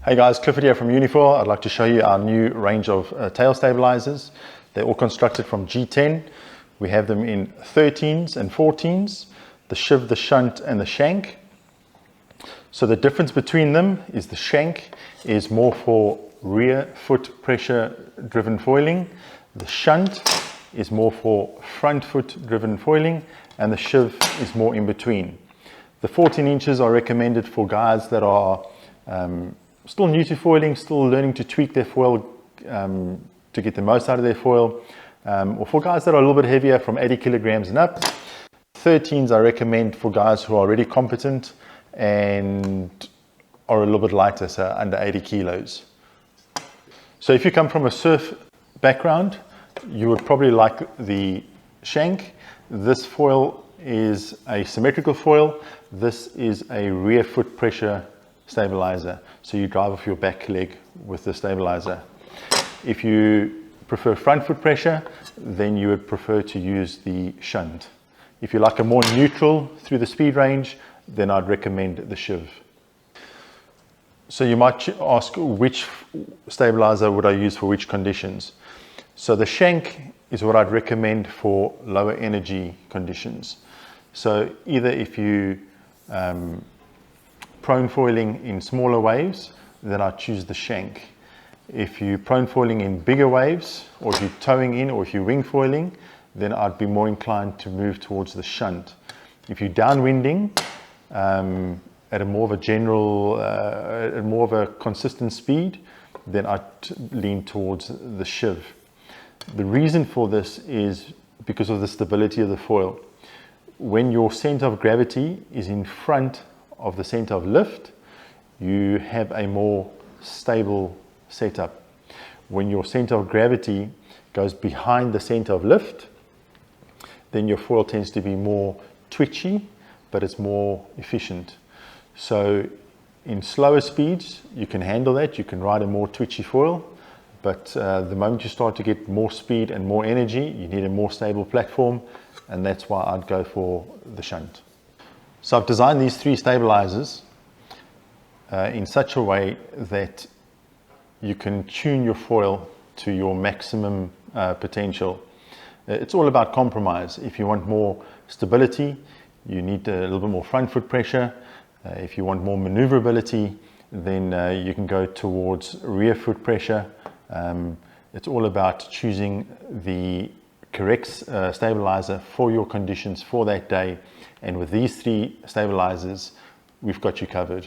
Hey guys, Clifford here from Unifoil. I'd like to show you our new range of tail stabilizers. They're all constructed from G10. We have them in 13s and 14s, the shiv, the shunt and the shank. So the difference between them is the shank is more for rear foot pressure driven foiling. The shunt is more for front foot driven foiling, and the shiv is more in between. The 14 inches are recommended for guys that are still new to foiling, still learning to tweak their foil to get the most out of their foil, or for guys that are a little bit heavier from 80 kilograms and up. 13s I recommend for guys who are already competent and are a little bit lighter, so under 80 kilos. So if you come from a surf background, you would probably like the shank. This foil is a symmetrical foil. This is a rear foot pressure stabilizer, so you drive off your back leg with the stabilizer. If you prefer front foot pressure, then you would prefer to use the shunt. If you like a more neutral through the speed range, then I'd recommend the shiv. So you might ask, which stabilizer would I use for which conditions? So the shank is what I'd recommend for lower energy conditions. So either if you prone foiling in smaller waves, then I choose the shank. If you're prone foiling in bigger waves, or if you're towing in, or if you're wing foiling, then I'd be more inclined to move towards the shunt. If you're downwinding at a more of a general, at more of a consistent speed, then I'd lean towards the shiv. The reason for this is because of the stability of the foil. When your center of gravity is in front of the center of lift, you have a more stable setup. When your center of gravity goes behind the center of lift, then your foil tends to be more twitchy, but it's more efficient. So in slower speeds, you can handle that. You can ride a more twitchy foil, but the moment you start to get more speed and more energy, you need a more stable platform, and that's why I'd go for the shunt. So I've designed these three stabilizers in such a way that you can tune your foil to your maximum potential. It's all about compromise. If you want more stability, you need a little bit more front foot pressure. If you want more maneuverability, then you can go towards rear foot pressure. It's all about choosing the correct stabilizer for your conditions for that day. And with these three stabilizers, we've got you covered.